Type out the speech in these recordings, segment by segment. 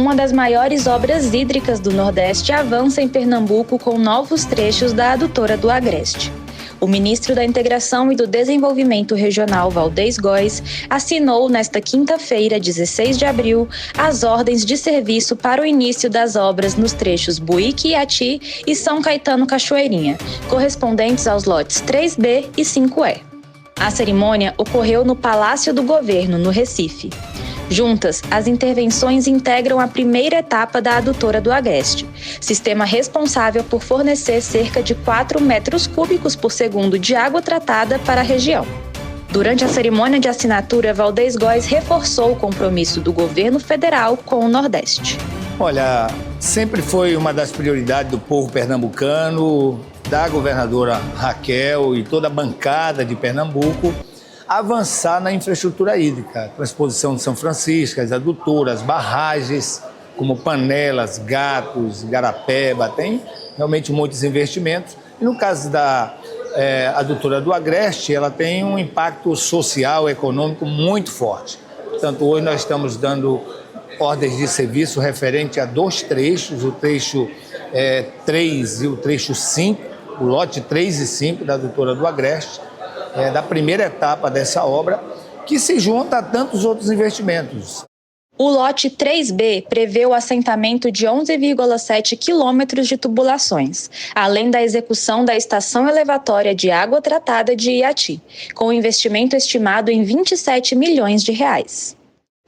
Uma das maiores obras hídricas do Nordeste avança em Pernambuco com novos trechos da adutora do Agreste. O ministro da Integração e do Desenvolvimento Regional, Valdez Góes, assinou nesta quinta-feira, 16 de abril, as ordens de serviço para o início das obras nos trechos Buíque-Iati e São Caetano-Cachoeirinha, correspondentes aos lotes 3B e 5E. A cerimônia ocorreu no Palácio do Governo, no Recife. Juntas, as intervenções integram a primeira etapa da adutora do Agreste, sistema responsável por fornecer cerca de 4 metros cúbicos por segundo de água tratada para a região. Durante a cerimônia de assinatura, Valdez Góes reforçou o compromisso do governo federal com o Nordeste. Olha, sempre foi uma das prioridades do povo pernambucano, da governadora Raquel e toda a bancada de Pernambuco, avançar na infraestrutura hídrica, transposição de São Francisco, as adutoras, barragens, como Panelas, Gatos, Garapeba, tem realmente muitos investimentos. E no caso da adutora do Agreste, ela tem um impacto social, econômico muito forte. Portanto, hoje nós estamos dando ordens de serviço referente a 2 trechos, o trecho 3 e o trecho 5, o lote 3 e 5 da adutora do Agreste, da primeira etapa dessa obra, que se junta a tantos outros investimentos. O lote 3B prevê o assentamento de 11,7 quilômetros de tubulações, além da execução da estação elevatória de água tratada de Iati, com investimento estimado em 27 milhões de reais.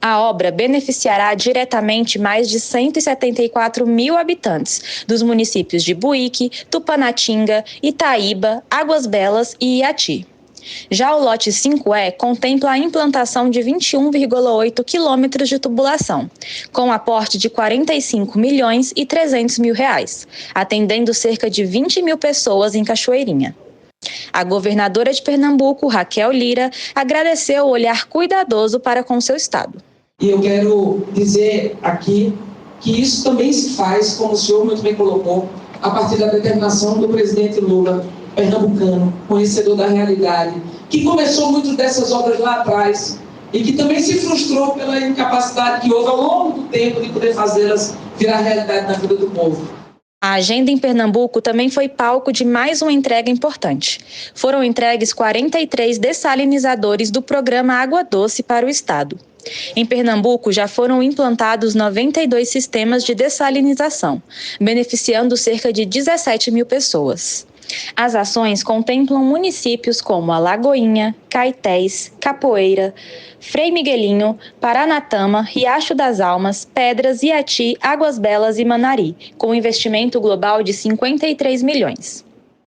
A obra beneficiará diretamente mais de 174 mil habitantes dos municípios de Buíque, Tupanatinga, Itaíba, Águas Belas e Iati. Já o lote 5E contempla a implantação de 21,8 quilômetros de tubulação, com aporte de 45 milhões e 300 mil reais, atendendo cerca de 20 mil pessoas em Cachoeirinha. A governadora de Pernambuco, Raquel Lira, agradeceu o olhar cuidadoso para com seu estado. E eu quero dizer aqui que isso também se faz, como o senhor muito bem colocou, a partir da determinação do presidente Lula, pernambucano, conhecedor da realidade, que começou muitas dessas obras lá atrás e que também se frustrou pela incapacidade que houve ao longo do tempo de poder fazê-las virar realidade na vida do povo. A agenda em Pernambuco também foi palco de mais uma entrega importante. Foram entregues 43 dessalinizadores do programa Água Doce para o estado. Em Pernambuco, já foram implantados 92 sistemas de dessalinização, beneficiando cerca de 17 mil pessoas. As ações contemplam municípios como Alagoinha, Caetés, Capoeira, Frei Miguelinho, Paranatama, Riacho das Almas, Pedras, Iati, Águas Belas e Manari, com investimento global de 53 milhões.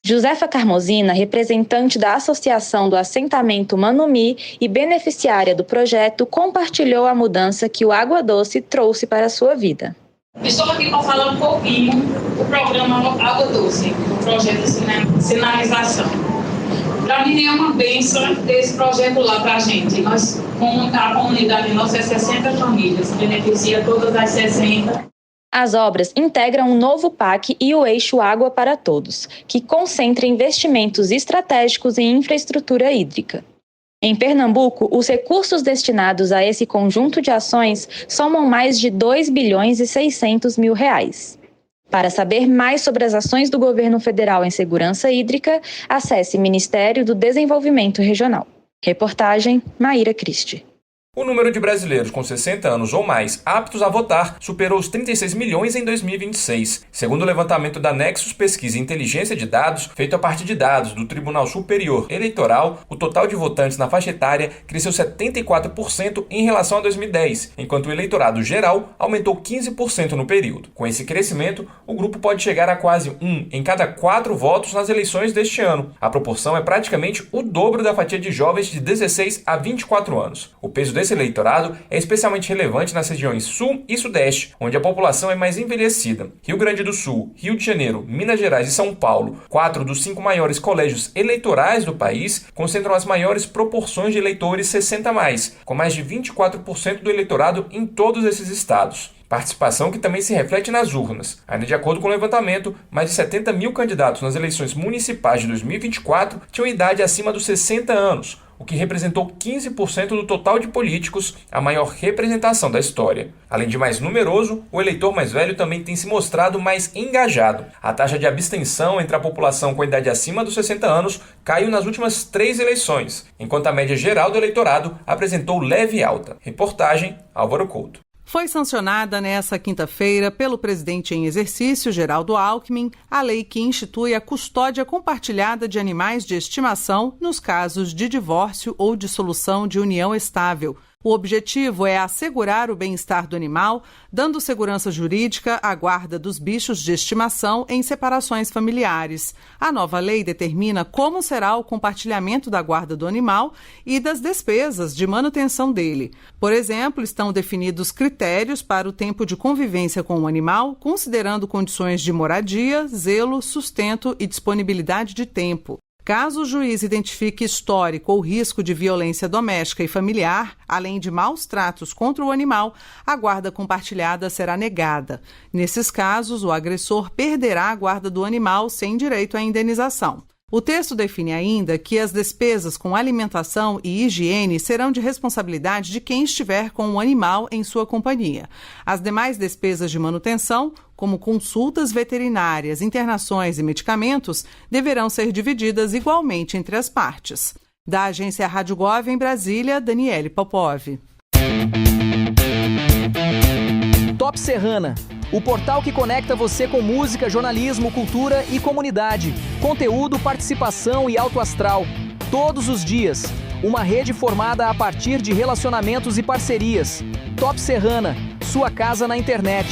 Josefa Carmozina, representante da Associação do Assentamento Manumi e beneficiária do projeto, compartilhou a mudança que o Água Doce trouxe para a sua vida. Estou aqui para falar um pouquinho do programa Água Doce, do projeto de sinalização. Para mim é uma bênção ter esse projeto lá para a gente. Nós, a comunidade nossa é 60 famílias, beneficia todas as 60. As obras integram um novo PAC e o eixo Água para Todos, que concentra investimentos estratégicos em infraestrutura hídrica. Em Pernambuco, os recursos destinados a esse conjunto de ações somam mais de 2 bilhões e 600 mil reais. Para saber mais sobre as ações do governo federal em segurança hídrica, acesse Ministério do Desenvolvimento Regional. Reportagem Maíra Cristi. O número de brasileiros com 60 anos ou mais aptos a votar superou os 36 milhões em 2026. Segundo o levantamento da Nexus Pesquisa e Inteligência de Dados, feito a partir de dados do Tribunal Superior Eleitoral, o total de votantes na faixa etária cresceu 74% em relação a 2010, enquanto o eleitorado geral aumentou 15% no período. Com esse crescimento, o grupo pode chegar a quase 1 em cada 4 votos nas eleições deste ano. A proporção é praticamente o dobro da fatia de jovens de 16 a 24 anos. O peso desse eleitorado é especialmente relevante nas regiões Sul e Sudeste, onde a população é mais envelhecida. Rio Grande do Sul, Rio de Janeiro, Minas Gerais e São Paulo, 4 dos 5 maiores colégios eleitorais do país, concentram as maiores proporções de eleitores 60+, com mais de 24% do eleitorado em todos esses estados. Participação que também se reflete nas urnas. Ainda de acordo com o levantamento, mais de 70 mil candidatos nas eleições municipais de 2024 tinham idade acima dos 60 anos, o que representou 15% do total de políticos, a maior representação da história. Além de mais numeroso, o eleitor mais velho também tem se mostrado mais engajado. A taxa de abstenção entre a população com idade acima dos 60 anos caiu nas últimas 3 eleições, enquanto a média geral do eleitorado apresentou leve alta. Reportagem Álvaro Couto. Foi sancionada nesta quinta-feira pelo presidente em exercício, Geraldo Alckmin, a lei que institui a custódia compartilhada de animais de estimação nos casos de divórcio ou dissolução de união estável. O objetivo é assegurar o bem-estar do animal, dando segurança jurídica à guarda dos bichos de estimação em separações familiares. A nova lei determina como será o compartilhamento da guarda do animal e das despesas de manutenção dele. Por exemplo, estão definidos critérios para o tempo de convivência com o animal, considerando condições de moradia, zelo, sustento e disponibilidade de tempo. Caso o juiz identifique histórico ou risco de violência doméstica e familiar, além de maus tratos contra o animal, a guarda compartilhada será negada. Nesses casos, o agressor perderá a guarda do animal sem direito à indenização. O texto define ainda que as despesas com alimentação e higiene serão de responsabilidade de quem estiver com o animal em sua companhia. As demais despesas de manutenção, como consultas veterinárias, internações e medicamentos, deverão ser divididas igualmente entre as partes. Da agência Rádio Gov em Brasília, Daniele Popov. Top Serrana, o portal que conecta você com música, jornalismo, cultura e comunidade. Conteúdo, participação e alto astral. Todos os dias. Uma rede formada a partir de relacionamentos e parcerias. Top Serrana, sua casa na internet.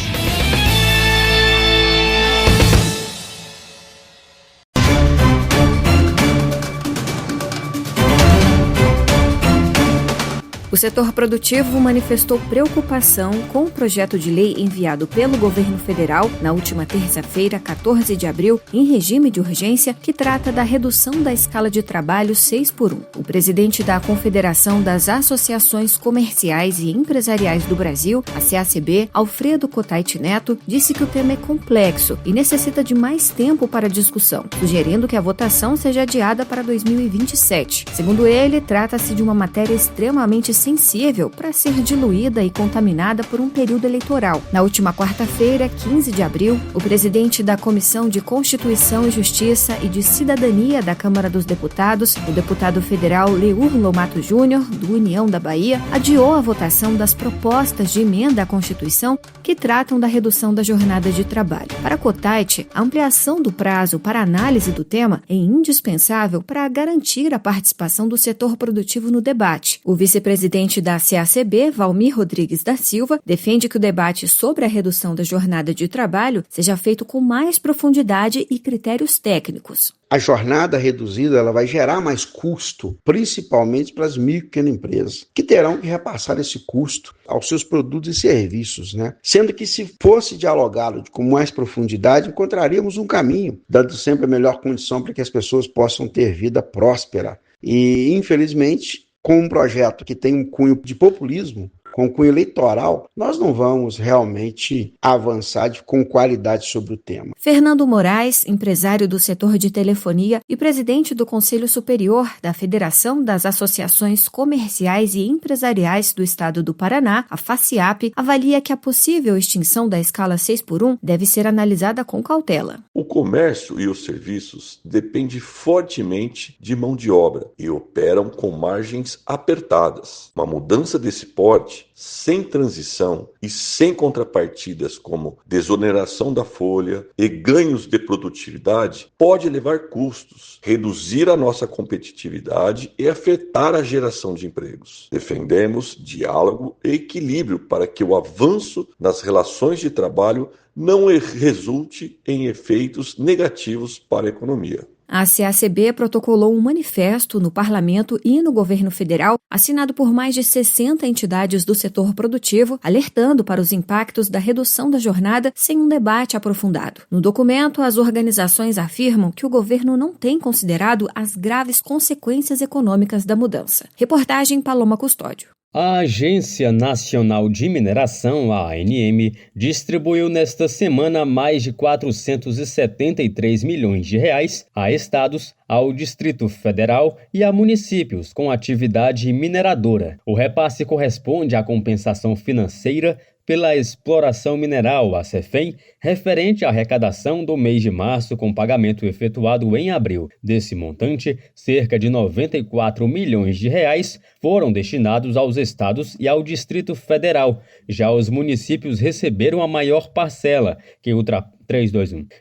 O setor produtivo manifestou preocupação com o projeto de lei enviado pelo governo federal na última terça-feira, 14 de abril, em regime de urgência, que trata da redução da escala de trabalho 6x1. O presidente da Confederação das Associações Comerciais e Empresariais do Brasil, a CACB, Alfredo Cotait Neto, disse que o tema é complexo e necessita de mais tempo para discussão, sugerindo que a votação seja adiada para 2027. Segundo ele, trata-se de uma matéria extremamente sensível para ser diluída e contaminada por um período eleitoral. Na última quarta-feira, 15 de abril, o presidente da Comissão de Constituição e Justiça e de Cidadania da Câmara dos Deputados, o deputado federal Leur Lomato Júnior, do União da Bahia, adiou a votação das propostas de emenda à Constituição que tratam da redução da jornada de trabalho. Para Cotait, a ampliação do prazo para análise do tema é indispensável para garantir a participação do setor produtivo no debate. O vice-presidente da CACB, Valmir Rodrigues da Silva, defende que o debate sobre a redução da jornada de trabalho seja feito com mais profundidade e critérios técnicos. A jornada reduzida ela vai gerar mais custo, principalmente para as micro e pequenas empresas, que terão que repassar esse custo aos seus produtos e serviços, Sendo que se fosse dialogado com mais profundidade, encontraríamos um caminho, dando sempre a melhor condição para que as pessoas possam ter vida próspera. E, infelizmente, com um projeto que tem um cunho de populismo, com um cunho eleitoral, nós não vamos realmente avançar com qualidade sobre o tema. Fernando Moraes, empresário do setor de telefonia e presidente do Conselho Superior da Federação das Associações Comerciais e Empresariais do Estado do Paraná, a FACIAP, avalia que a possível extinção da escala 6x1 deve ser analisada com cautela. O comércio e os serviços dependem fortemente de mão de obra e operam com margens apertadas. Uma mudança desse porte, sem transição e sem contrapartidas como desoneração da folha e ganhos de produtividade, pode levar custos, reduzir a nossa competitividade e afetar a geração de empregos. Defendemos diálogo e equilíbrio para que o avanço nas relações de trabalho não resulte em efeitos negativos para a economia. A CACB protocolou um manifesto no Parlamento e no governo federal, assinado por mais de 60 entidades do setor produtivo, alertando para os impactos da redução da jornada sem um debate aprofundado. No documento, as organizações afirmam que o governo não tem considerado as graves consequências econômicas da mudança. Reportagem Paloma Custódio. A Agência Nacional de Mineração, a ANM, distribuiu nesta semana mais de 473 milhões de reais a estados, ao Distrito Federal e a municípios com atividade mineradora. O repasse corresponde à compensação financeira pela exploração mineral, a CEFEM, referente à arrecadação do mês de março com pagamento efetuado em abril. Desse montante, cerca de 94 milhões de reais foram destinados aos estados e ao Distrito Federal. Já os municípios receberam a maior parcela, que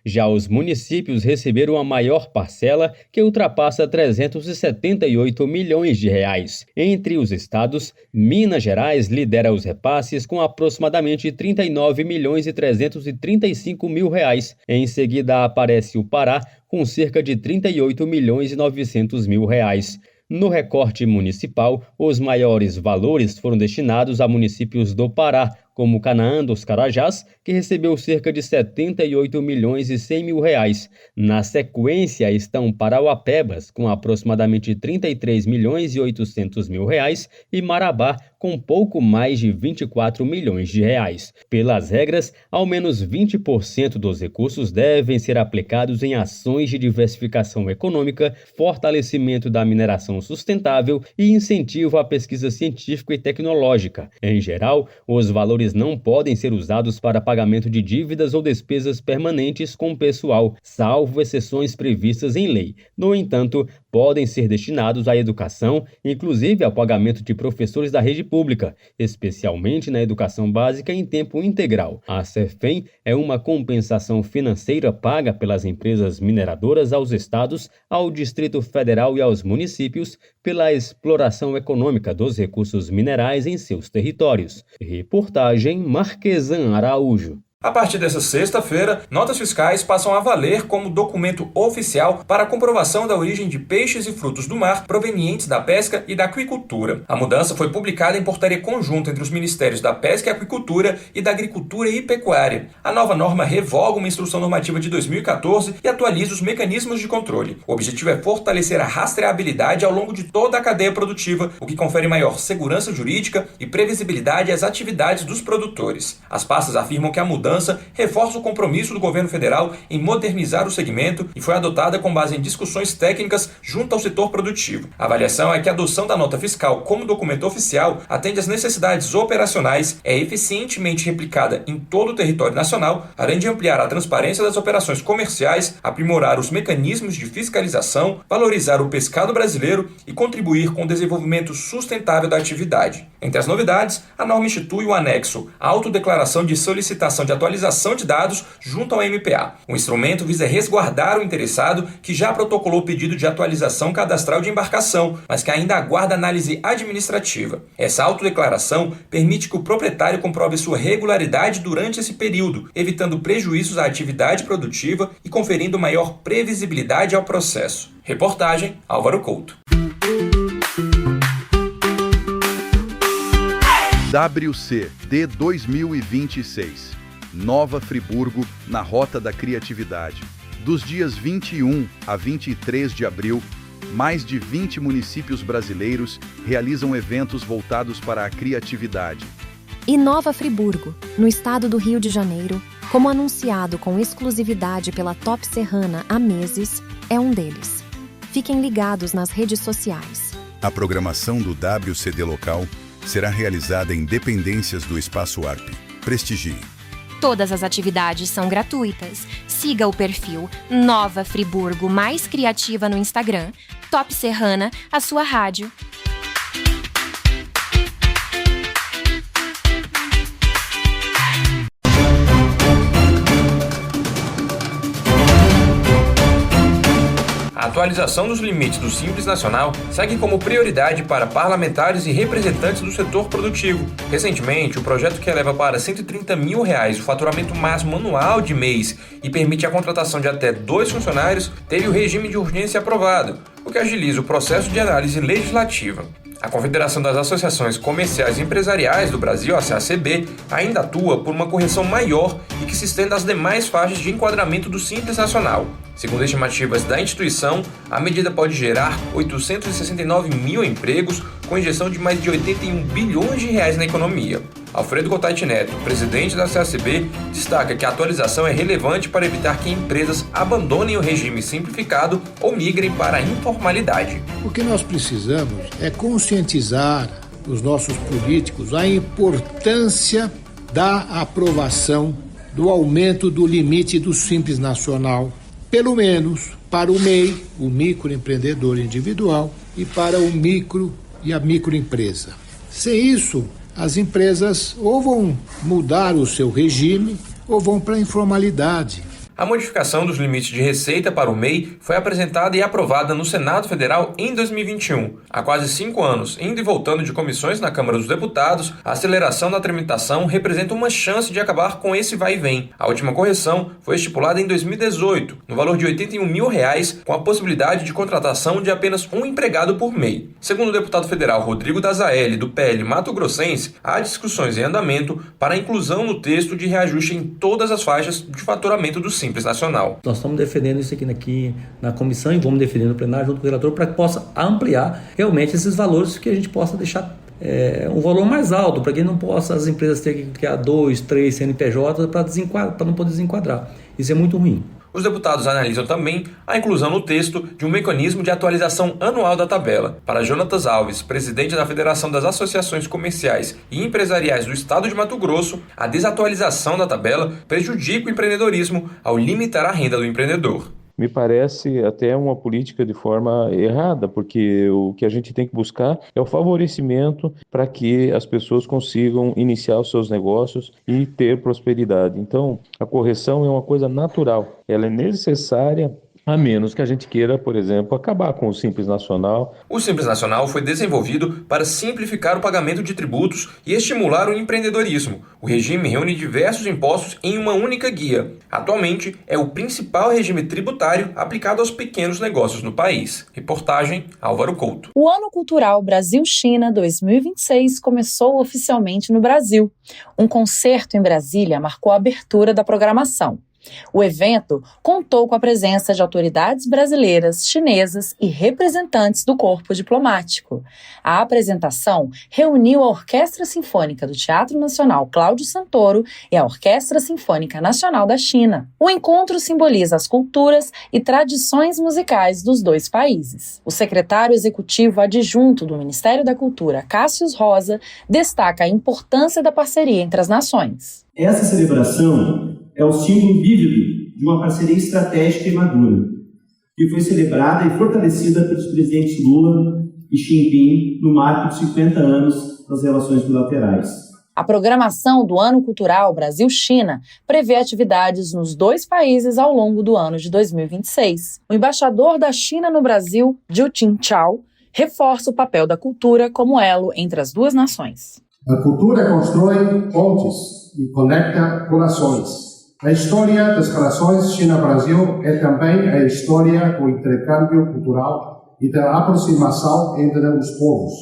Já os municípios receberam a maior parcela, que ultrapassa 378 milhões de reais. Entre os estados, Minas Gerais lidera os repasses com aproximadamente 39 milhões e 335 mil reais. Em seguida aparece o Pará, com cerca de 38 milhões e 900 mil reais. No recorte municipal, os maiores valores foram destinados a municípios do Pará, como Canaã dos Carajás, que recebeu cerca de 78 milhões e 100 mil reais. Na sequência estão Parauapebas, com aproximadamente 33 milhões e 800 mil reais, e Marabá, com pouco mais de 24 milhões de reais. Pelas regras, ao menos 20% dos recursos devem ser aplicados em ações de diversificação econômica, fortalecimento da mineração sustentável e incentivo à pesquisa científica e tecnológica. Em geral, os valores não podem ser usados para pagamento de dívidas ou despesas permanentes com o pessoal, salvo exceções previstas em lei. No entanto, podem ser destinados à educação, inclusive ao pagamento de professores da rede pública, especialmente na educação básica em tempo integral. A CEFEM é uma compensação financeira paga pelas empresas mineradoras aos estados, ao Distrito Federal e aos municípios pela exploração econômica dos recursos minerais em seus territórios. Reportagem Marquesan Araújo. A partir dessa sexta-feira, notas fiscais passam a valer como documento oficial para a comprovação da origem de peixes e frutos do mar provenientes da pesca e da aquicultura. A mudança foi publicada em portaria conjunta entre os Ministérios da Pesca e Aquicultura e da Agricultura e Pecuária. A nova norma revoga uma instrução normativa de 2014 e atualiza os mecanismos de controle. O objetivo é fortalecer a rastreabilidade ao longo de toda a cadeia produtiva, o que confere maior segurança jurídica e previsibilidade às atividades dos produtores. As pastas afirmam que a mudança reforça o compromisso do governo federal em modernizar o segmento e foi adotada com base em discussões técnicas junto ao setor produtivo. A avaliação é que a adoção da nota fiscal como documento oficial atende às necessidades operacionais, é eficientemente replicada em todo o território nacional, além de ampliar a transparência das operações comerciais, aprimorar os mecanismos de fiscalização, valorizar o pescado brasileiro e contribuir com o desenvolvimento sustentável da atividade. Entre as novidades, a norma institui o anexo Autodeclaração de Solicitação de atualização de dados junto ao MPA. O instrumento visa resguardar o interessado que já protocolou o pedido de atualização cadastral de embarcação, mas que ainda aguarda análise administrativa. Essa autodeclaração permite que o proprietário comprove sua regularidade durante esse período, evitando prejuízos à atividade produtiva e conferindo maior previsibilidade ao processo. Reportagem Álvaro Couto. WCD 2026. Nova Friburgo, na Rota da Criatividade. Dos dias 21 a 23 de abril, mais de 20 municípios brasileiros realizam eventos voltados para a criatividade. E Nova Friburgo, no estado do Rio de Janeiro, como anunciado com exclusividade pela Top Serrana há meses, é um deles. Fiquem ligados nas redes sociais. A programação do WCD local será realizada em dependências do Espaço ARP. Prestigie. Todas as atividades são gratuitas. Siga o perfil Nova Friburgo Mais Criativa no Instagram. Top Serrana, a sua rádio. A atualização dos limites do Simples Nacional segue como prioridade para parlamentares e representantes do setor produtivo. Recentemente, o projeto que eleva para R$ 130 mil o faturamento máximo anual de mês e permite a contratação de até 2 funcionários teve o regime de urgência aprovado, o que agiliza o processo de análise legislativa. A Confederação das Associações Comerciais e Empresariais do Brasil, a CACB, ainda atua por uma correção maior e que se estenda às demais faixas de enquadramento do Simples Nacional. Segundo estimativas da instituição, a medida pode gerar 869 mil empregos, com injeção de mais de 81 bilhões de reais na economia. Alfredo Gottait Neto, presidente da CACB, destaca que a atualização é relevante para evitar que empresas abandonem o regime simplificado ou migrem para a informalidade. O que nós precisamos é conscientizar os nossos políticos a importância da aprovação do aumento do limite do Simples Nacional, pelo menos para o MEI, o microempreendedor individual, e para o micro e a microempresa. Sem isso, as empresas ou vão mudar o seu regime ou vão para a informalidade. A modificação dos limites de receita para o MEI foi apresentada e aprovada no Senado Federal em 2021. Há quase 5 anos, indo e voltando de comissões na Câmara dos Deputados, a aceleração da tramitação representa uma chance de acabar com esse vai e vem. A última correção foi estipulada em 2018, no valor de R$ 81 mil, com a possibilidade de contratação de apenas um empregado por MEI. Segundo o deputado federal Rodrigo Dazaelli, do PL Mato Grossense, há discussões em andamento para a inclusão no texto de reajuste em todas as faixas de faturamento do Simples Nacional. Nós estamos defendendo isso aqui na comissão e vamos defender no plenário junto com o relator para que possa ampliar realmente esses valores, que a gente possa deixar um valor mais alto, para que não possa as empresas terem que criar 2, 3 CNPJ para não poder desenquadrar. Isso é muito ruim. Os deputados analisam também a inclusão no texto de um mecanismo de atualização anual da tabela. Para Jonatas Alves, presidente da Federação das Associações Comerciais e Empresariais do Estado de Mato Grosso, a desatualização da tabela prejudica o empreendedorismo ao limitar a renda do empreendedor. Me parece até uma política de forma errada, porque o que a gente tem que buscar é o favorecimento para que as pessoas consigam iniciar os seus negócios e ter prosperidade. Então, a correção é uma coisa natural, ela é necessária, a menos que a gente queira, por exemplo, acabar com o Simples Nacional. O Simples Nacional foi desenvolvido para simplificar o pagamento de tributos e estimular o empreendedorismo. O regime reúne diversos impostos em uma única guia. Atualmente, é o principal regime tributário aplicado aos pequenos negócios no país. Reportagem Álvaro Couto. O Ano Cultural Brasil-China 2026 começou oficialmente no Brasil. Um concerto em Brasília marcou a abertura da programação. O evento contou com a presença de autoridades brasileiras, chinesas e representantes do corpo diplomático. A apresentação reuniu a Orquestra Sinfônica do Teatro Nacional Cláudio Santoro e a Orquestra Sinfônica Nacional da China. O encontro simboliza as culturas e tradições musicais dos dois países. O secretário executivo adjunto do Ministério da Cultura, Cássius Rosa, destaca a importância da parceria entre as nações. Essa celebração é o símbolo vívido de uma parceria estratégica e madura, que foi celebrada e fortalecida pelos presidentes Lula e Xi Jinping no marco de 50 anos das relações bilaterais. A programação do Ano Cultural Brasil-China prevê atividades nos dois países ao longo do ano de 2026. O embaixador da China no Brasil, Jiu Qingchao, reforça o papel da cultura como elo entre as duas nações. A cultura constrói pontes e conecta corações. A história das relações China-Brasil é também a história do intercâmbio cultural e da aproximação entre os povos,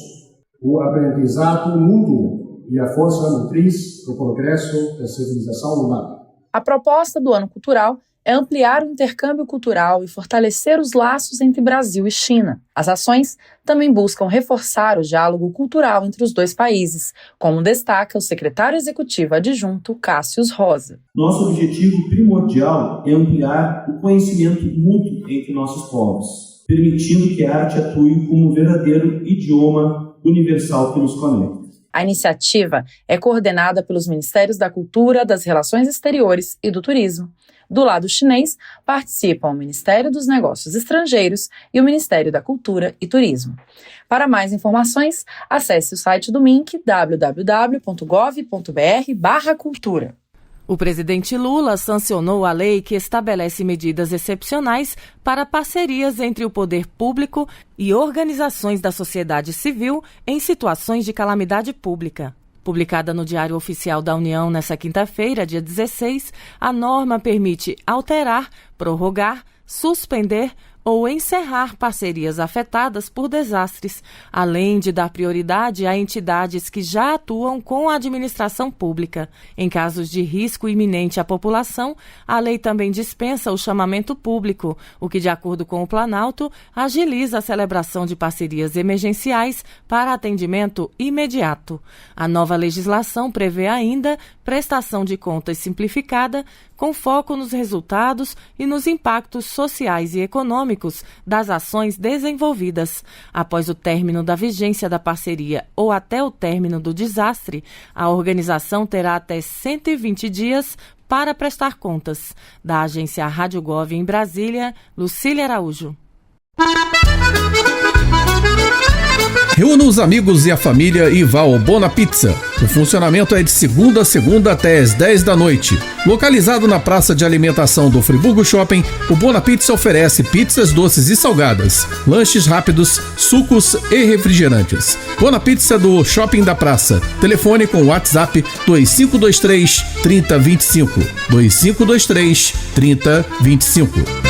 o aprendizado mútuo e a força motriz do progresso da civilização humana. A proposta do Ano Cultural é ampliar o intercâmbio cultural e fortalecer os laços entre Brasil e China. As ações também buscam reforçar o diálogo cultural entre os dois países, como destaca o secretário executivo adjunto Cássius Rosa. Nosso objetivo primordial é ampliar o conhecimento mútuo entre nossos povos, permitindo que a arte atue como um verdadeiro idioma universal que nos conecta. A iniciativa é coordenada pelos Ministérios da Cultura, das Relações Exteriores e do Turismo. Do lado chinês, participam o Ministério dos Negócios Estrangeiros e o Ministério da Cultura e Turismo. Para mais informações, acesse o site do MINC www.gov.br/cultura. O presidente Lula sancionou a lei que estabelece medidas excepcionais para parcerias entre o poder público e organizações da sociedade civil em situações de calamidade pública. Publicada no Diário Oficial da União nesta quinta-feira, dia 16, a norma permite alterar, prorrogar, suspender ou encerrar parcerias afetadas por desastres, além de dar prioridade a entidades que já atuam com a administração pública. Em casos de risco iminente à população, a lei também dispensa o chamamento público, o que, de acordo com o Planalto, agiliza a celebração de parcerias emergenciais para atendimento imediato. A nova legislação prevê ainda prestação de contas simplificada, com foco nos resultados e nos impactos sociais e econômicos das ações desenvolvidas. Após o término da vigência da parceria ou até o término do desastre, a organização terá até 120 dias para prestar contas. Da agência Rádio Gov em Brasília, Lucília Araújo. Reúna os amigos e a família e vá ao Bona Pizza. O funcionamento é de segunda a segunda até às 10 da noite. Localizado na praça de alimentação do Friburgo Shopping, o Bona Pizza oferece pizzas doces e salgadas, lanches rápidos, sucos e refrigerantes. Bona Pizza do Shopping da Praça. Telefone com WhatsApp 2523 3025. 2523 3025.